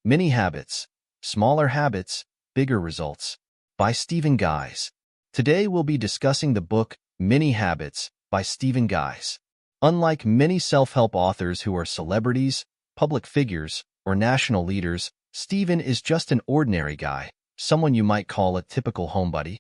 Mini Habits, Smaller Habits, Bigger Results, by Stephen Guise. Today we'll be discussing the book Mini Habits by Stephen Guise. Unlike many self-help authors who are celebrities, public figures, or national leaders, Stephen is just an ordinary guy, someone you might call a typical homebody.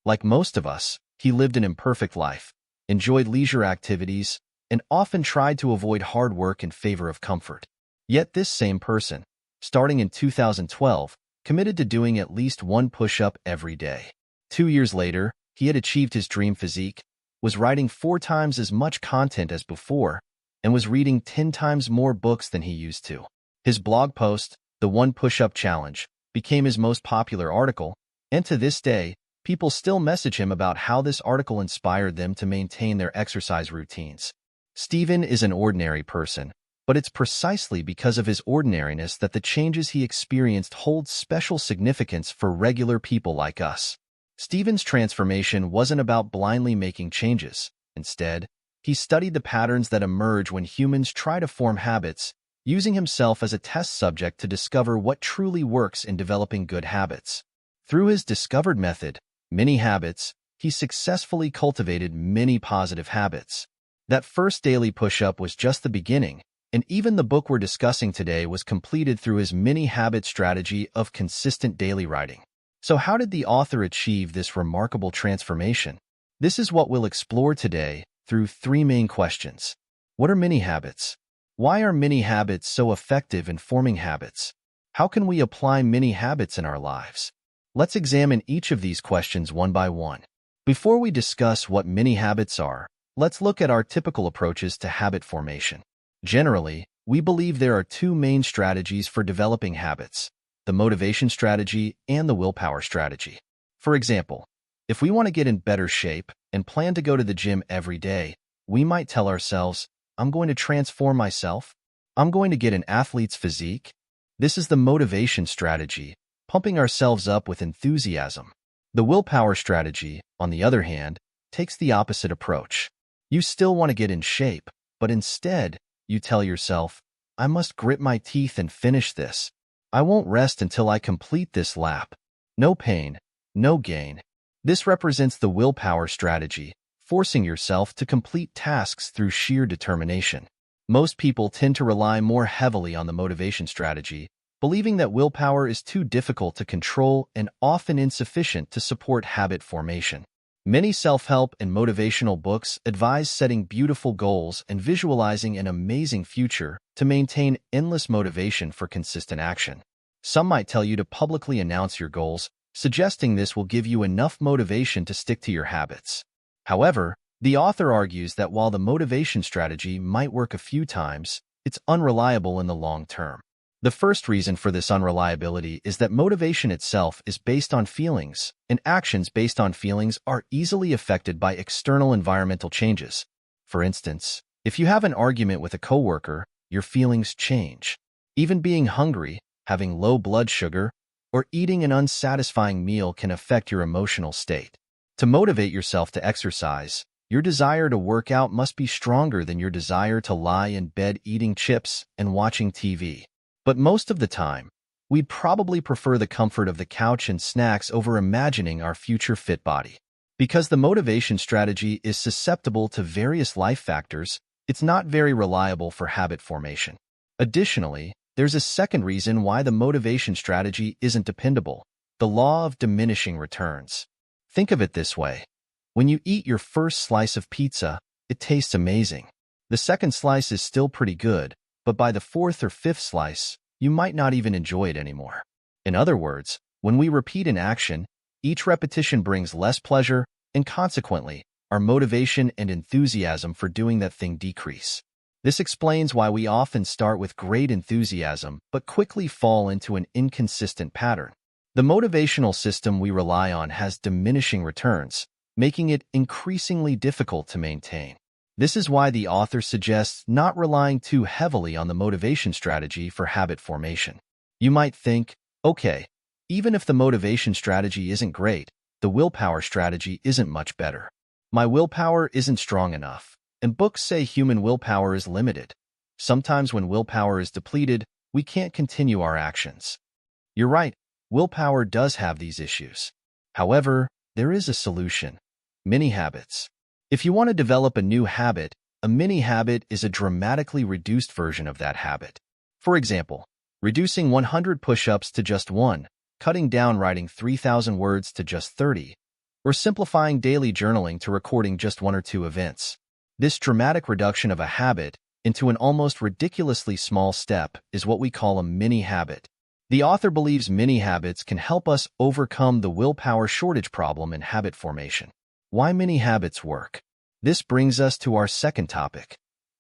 Like most of us, he lived an imperfect life, enjoyed leisure activities, and often tried to avoid hard work in favor of comfort. Yet this same person, starting in 2012, committed to doing at least one push-up every day. 2 years later, he had achieved his dream physique, was writing 4 times as much content as before, and was reading 10 times more books than he used to. His blog post, The One Push-Up Challenge, became his most popular article, and to this day, people still message him about how this article inspired them to maintain their exercise routines. Stephen is an ordinary person, but it's precisely because of his ordinariness that the changes he experienced hold special significance for regular people like us. Stephen's transformation wasn't about blindly making changes. Instead, he studied the patterns that emerge when humans try to form habits, using himself as a test subject to discover what truly works in developing good habits. Through his discovered method, Mini Habits, he successfully cultivated many positive habits. That first daily push-up was just the beginning, and even the book we're discussing today was completed through his mini habit strategy of consistent daily writing. So how did the author achieve this remarkable transformation? This is what we'll explore today through 3 main questions. What are mini habits? Why are mini habits so effective in forming habits? How can we apply mini habits in our lives? Let's examine each of these questions one by one. Before we discuss what mini habits are, let's look at our typical approaches to habit formation. Generally, we believe there are 2 main strategies for developing habits: the motivation strategy and the willpower strategy. For example, if we want to get in better shape and plan to go to the gym every day, we might tell ourselves, I'm going to transform myself. I'm going to get an athlete's physique. This is the motivation strategy, pumping ourselves up with enthusiasm. The willpower strategy, on the other hand, takes the opposite approach. You still want to get in shape, but instead, you tell yourself, I must grit my teeth and finish this. I won't rest until I complete this lap. No pain, no gain. This represents the willpower strategy, forcing yourself to complete tasks through sheer determination. Most people tend to rely more heavily on the motivation strategy, believing that willpower is too difficult to control and often insufficient to support habit formation. Many self-help and motivational books advise setting beautiful goals and visualizing an amazing future to maintain endless motivation for consistent action. Some might tell you to publicly announce your goals, suggesting this will give you enough motivation to stick to your habits. However, the author argues that while the motivation strategy might work a few times, it's unreliable in the long term. The first reason for this unreliability is that motivation itself is based on feelings, and actions based on feelings are easily affected by external environmental changes. For instance, if you have an argument with a coworker, your feelings change. Even being hungry, having low blood sugar, or eating an unsatisfying meal can affect your emotional state. To motivate yourself to exercise, your desire to work out must be stronger than your desire to lie in bed eating chips and watching TV. But most of the time, we'd probably prefer the comfort of the couch and snacks over imagining our future fit body. Because the motivation strategy is susceptible to various life factors, it's not very reliable for habit formation. Additionally, there's a second reason why the motivation strategy isn't dependable: the law of diminishing returns. Think of it this way. When you eat your first slice of pizza, it tastes amazing. The second slice is still pretty good, but by the 4th or 5th slice, you might not even enjoy it anymore. In other words, when we repeat an action, each repetition brings less pleasure, and consequently, our motivation and enthusiasm for doing that thing decrease. This explains why we often start with great enthusiasm but quickly fall into an inconsistent pattern. The motivational system we rely on has diminishing returns, making it increasingly difficult to maintain. This is why the author suggests not relying too heavily on the motivation strategy for habit formation. You might think, okay, even if the motivation strategy isn't great, the willpower strategy isn't much better. My willpower isn't strong enough, and books say human willpower is limited. Sometimes when willpower is depleted, we can't continue our actions. You're right, willpower does have these issues. However, there is a solution: mini habits. If you want to develop a new habit, a mini habit is a dramatically reduced version of that habit. For example, reducing 100 push-ups to just one, cutting down writing 3,000 words to just 30, or simplifying daily journaling to recording just 1 or 2 events. This dramatic reduction of a habit into an almost ridiculously small step is what we call a mini habit. The author believes mini habits can help us overcome the willpower shortage problem in habit formation. Why mini habits work? This brings us to our second topic.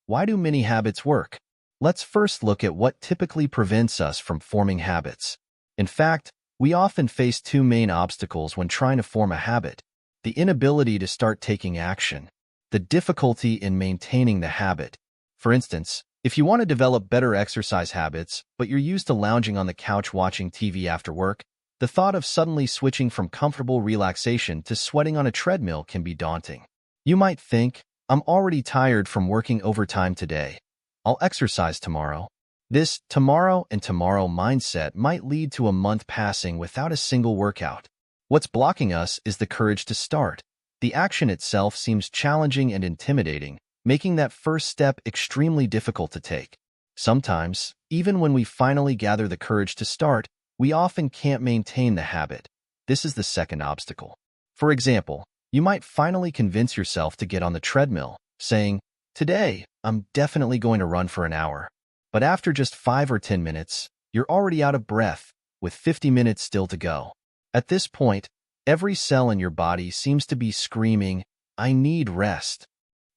Why do mini habits work? Let's first look at what typically prevents us from forming habits. In fact, we often face 2 main obstacles when trying to form a habit: the inability to start taking action, the difficulty in maintaining the habit. For instance, if you want to develop better exercise habits, but you're used to lounging on the couch watching TV after work, the thought of suddenly switching from comfortable relaxation to sweating on a treadmill can be daunting. You might think, "I'm already tired from working overtime today. I'll exercise tomorrow." This tomorrow and tomorrow mindset might lead to a month passing without a single workout. What's blocking us is the courage to start. The action itself seems challenging and intimidating, making that first step extremely difficult to take. Sometimes, even when we finally gather the courage to start, we often can't maintain the habit. This is the second obstacle. For example, you might finally convince yourself to get on the treadmill, saying, "Today, I'm definitely going to run for an hour." But after just 5 or 10 minutes, you're already out of breath, with 50 minutes still to go. At this point, every cell in your body seems to be screaming, "I need rest."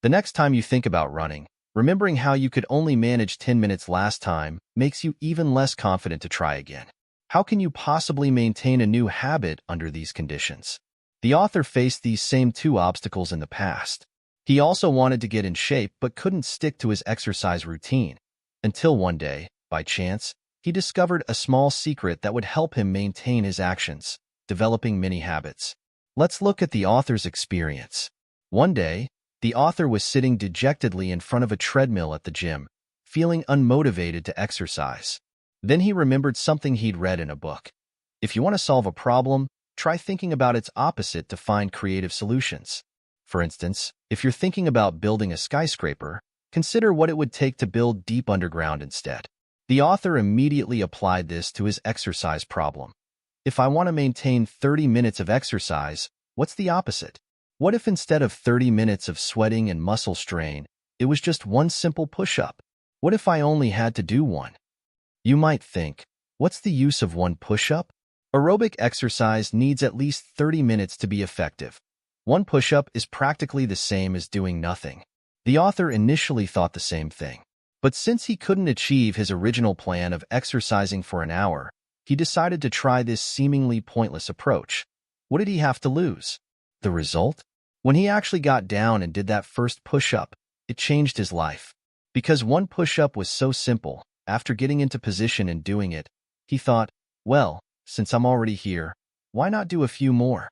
The next time you think about running, remembering how you could only manage 10 minutes last time makes you even less confident to try again. How can you possibly maintain a new habit under these conditions? The author faced these same 2 obstacles in the past. He also wanted to get in shape but couldn't stick to his exercise routine, until one day, by chance, he discovered a small secret that would help him maintain his actions: developing mini habits. Let's look at the author's experience. One day, the author was sitting dejectedly in front of a treadmill at the gym, feeling unmotivated to exercise. Then he remembered something he'd read in a book. If you want to solve a problem, try thinking about its opposite to find creative solutions. For instance, if you're thinking about building a skyscraper, consider what it would take to build deep underground instead. The author immediately applied this to his exercise problem. If I want to maintain 30 minutes of exercise, what's the opposite? What if instead of 30 minutes of sweating and muscle strain, it was just one simple push-up? What if I only had to do one? You might think, what's the use of one push-up? Aerobic exercise needs at least 30 minutes to be effective. One push-up is practically the same as doing nothing. The author initially thought the same thing. But since he couldn't achieve his original plan of exercising for an hour, he decided to try this seemingly pointless approach. What did he have to lose? The result? When he actually got down and did that first push-up, it changed his life. Because one push-up was so simple, after getting into position and doing it, he thought, well, since I'm already here, why not do a few more?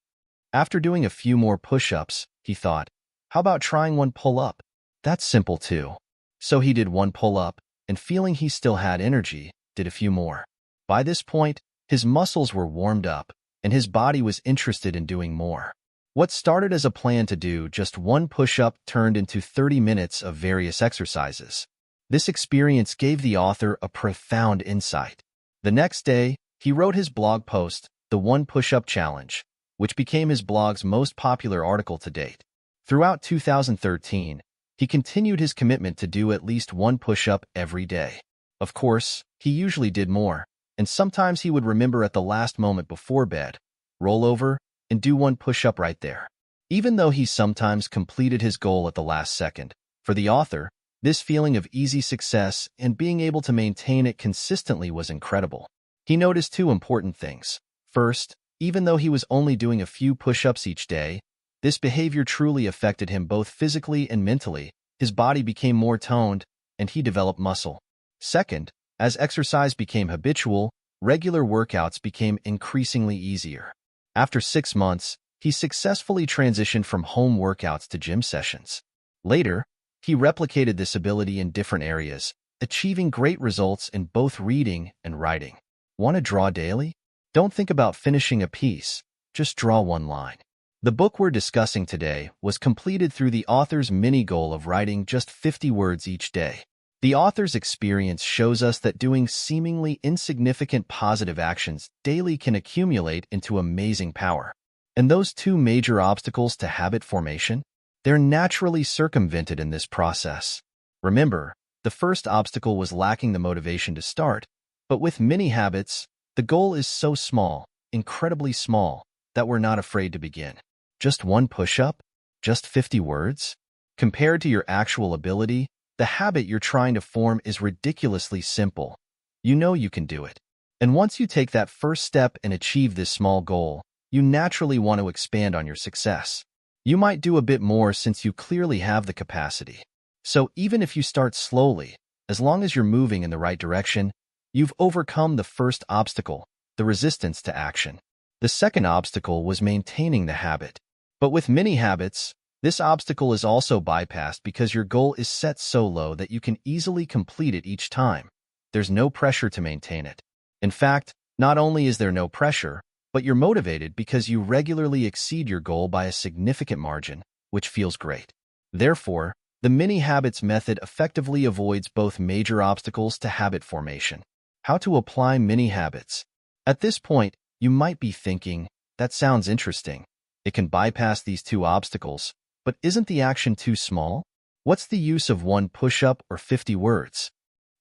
After doing a few more push-ups, he thought, how about trying one pull-up? That's simple too. So he did one pull-up, and feeling he still had energy, did a few more. By this point, his muscles were warmed up, and his body was interested in doing more. What started as a plan to do just one push-up turned into 30 minutes of various exercises. This experience gave the author a profound insight. The next day, he wrote his blog post, The One Push-Up Challenge, which became his blog's most popular article to date. Throughout 2013, he continued his commitment to do at least one push-up every day. Of course, he usually did more, and sometimes he would remember at the last moment before bed, roll over, and do one push-up right there. Even though he sometimes completed his goal at the last second, for the author, this feeling of easy success and being able to maintain it consistently was incredible. He noticed 2 important things. First, even though he was only doing a few push-ups each day, this behavior truly affected him both physically and mentally. His body became more toned, and he developed muscle. Second, as exercise became habitual, regular workouts became increasingly easier. After 6 months, he successfully transitioned from home workouts to gym sessions. Later, he replicated this ability in different areas, achieving great results in both reading and writing. Want to draw daily? Don't think about finishing a piece, just draw one line. The book we're discussing today was completed through the author's mini goal of writing just 50 words each day. The author's experience shows us that doing seemingly insignificant positive actions daily can accumulate into amazing power. And those two major obstacles to habit formation, they're naturally circumvented in this process. Remember, the first obstacle was lacking the motivation to start, but with mini habits, the goal is so small, incredibly small, that we're not afraid to begin. Just one push-up? Just 50 words? Compared to your actual ability, the habit you're trying to form is ridiculously simple. You know you can do it. And once you take that first step and achieve this small goal, you naturally want to expand on your success. You might do a bit more since you clearly have the capacity. So even if you start slowly, as long as you're moving in the right direction, you've overcome the first obstacle, the resistance to action. The second obstacle was maintaining the habit. But with mini habits, this obstacle is also bypassed because your goal is set so low that you can easily complete it each time. There's no pressure to maintain it. In fact, not only is there no pressure, but you're motivated because you regularly exceed your goal by a significant margin, which feels great. Therefore, the mini habits method effectively avoids both major obstacles to habit formation. How to apply mini habits? At this point, you might be thinking, that sounds interesting. It can bypass these two obstacles, but isn't the action too small? What's the use of one push-up or 50 words?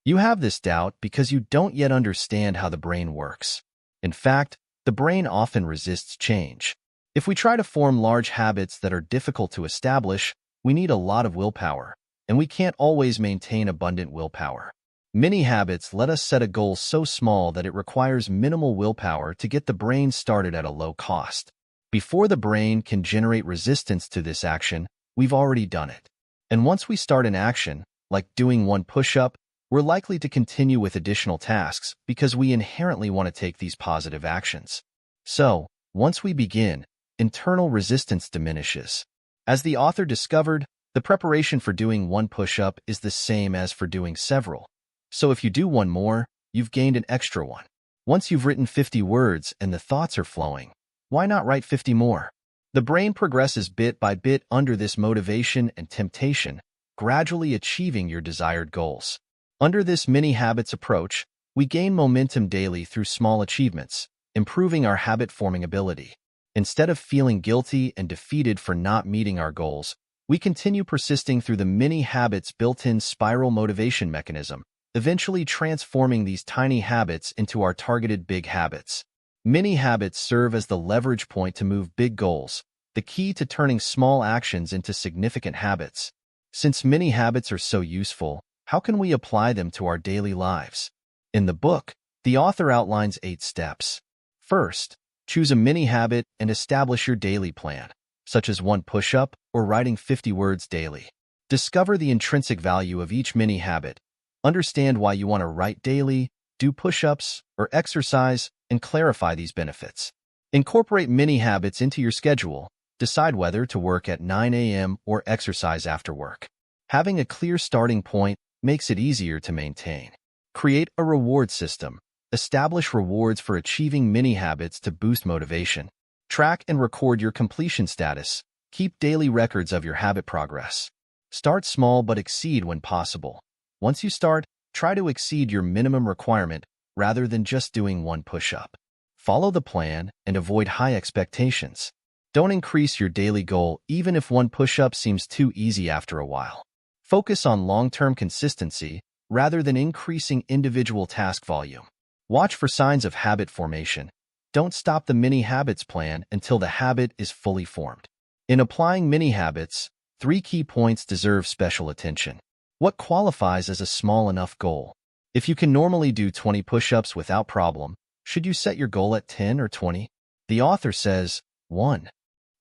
You have this doubt because you don't yet understand how the brain works. In fact, the brain often resists change. If we try to form large habits that are difficult to establish, we need a lot of willpower, and we can't always maintain abundant willpower. Mini habits let us set a goal so small that it requires minimal willpower to get the brain started at a low cost. Before the brain can generate resistance to this action, we've already done it. And once we start an action, like doing one push-up, we're likely to continue with additional tasks because we inherently want to take these positive actions. So, once we begin, internal resistance diminishes. As the author discovered, the preparation for doing one push-up is the same as for doing several. So if you do one more, you've gained an extra one. Once you've written 50 words and the thoughts are flowing, why not write 50 more? The brain progresses bit by bit under this motivation and temptation, gradually achieving your desired goals. Under this mini habits approach, we gain momentum daily through small achievements, improving our habit-forming ability. Instead of feeling guilty and defeated for not meeting our goals, we continue persisting through the mini habits' built-in spiral motivation mechanism, eventually transforming these tiny habits into our targeted big habits. Mini habits serve as the leverage point to move big goals, the key to turning small actions into significant habits. Since mini habits are so useful, how can we apply them to our daily lives? In the book, the author outlines 8 steps. First, choose a mini habit and establish your daily plan, such as one push-up or writing 50 words daily. Discover the intrinsic value of each mini habit. Understand why you want to write daily, do push-ups, or exercise, and clarify these benefits. Incorporate mini habits into your schedule. Decide whether to work at 9 a.m. or exercise after work. Having a clear starting point makes it easier to maintain. Create a reward system. Establish rewards for achieving mini habits to boost motivation. Track and record your completion status. Keep daily records of your habit progress. Start small but exceed when possible. Once you start, try to exceed your minimum requirement rather than just doing one push-up. Follow the plan and avoid high expectations. Don't increase your daily goal even if one push-up seems too easy after a while. Focus on long-term consistency rather than increasing individual task volume. Watch for signs of habit formation. Don't stop the mini habits plan until the habit is fully formed. In applying mini habits, 3 key points deserve special attention. What qualifies as a small enough goal? If you can normally do 20 push-ups without problem, should you set your goal at 10 or 20? The author says, 1.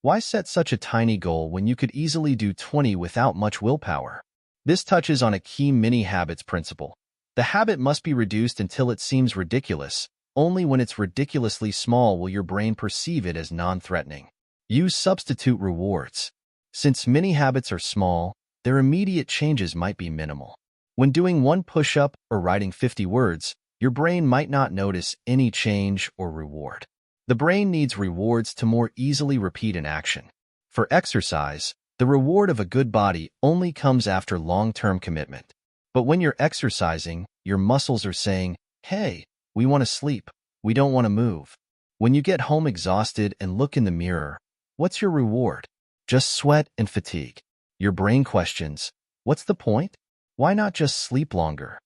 Why set such a tiny goal when you could easily do 20 without much willpower? This touches on a key mini habits principle. The habit must be reduced until it seems ridiculous. Only when it's ridiculously small will your brain perceive it as non-threatening. Use substitute rewards. Since mini habits are small, their immediate changes might be minimal. When doing one push-up or writing 50 words, your brain might not notice any change or reward. The brain needs rewards to more easily repeat an action. For exercise, the reward of a good body only comes after long-term commitment. But when you're exercising, your muscles are saying, "Hey, we want to sleep. We don't want to move." When you get home exhausted and look in the mirror, what's your reward? Just sweat and fatigue. Your brain questions, what's the point? Why not just sleep longer?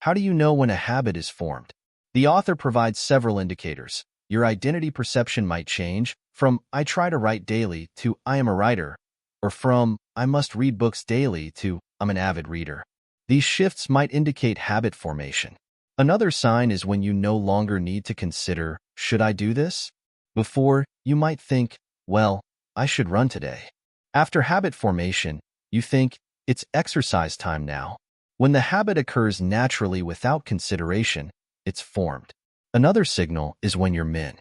How do you know when a habit is formed? The author provides several indicators. Your identity perception might change from "I try to write daily" to "I am a writer," or from "I must read books daily" to "I'm an avid reader." These shifts might indicate habit formation. Another sign is when you no longer need to consider, "Should I do this?" Before, you might think, "Well, I should run today." After habit formation, you think, "It's exercise time now." When the habit occurs naturally without consideration, it's formed. Another signal is when you're min.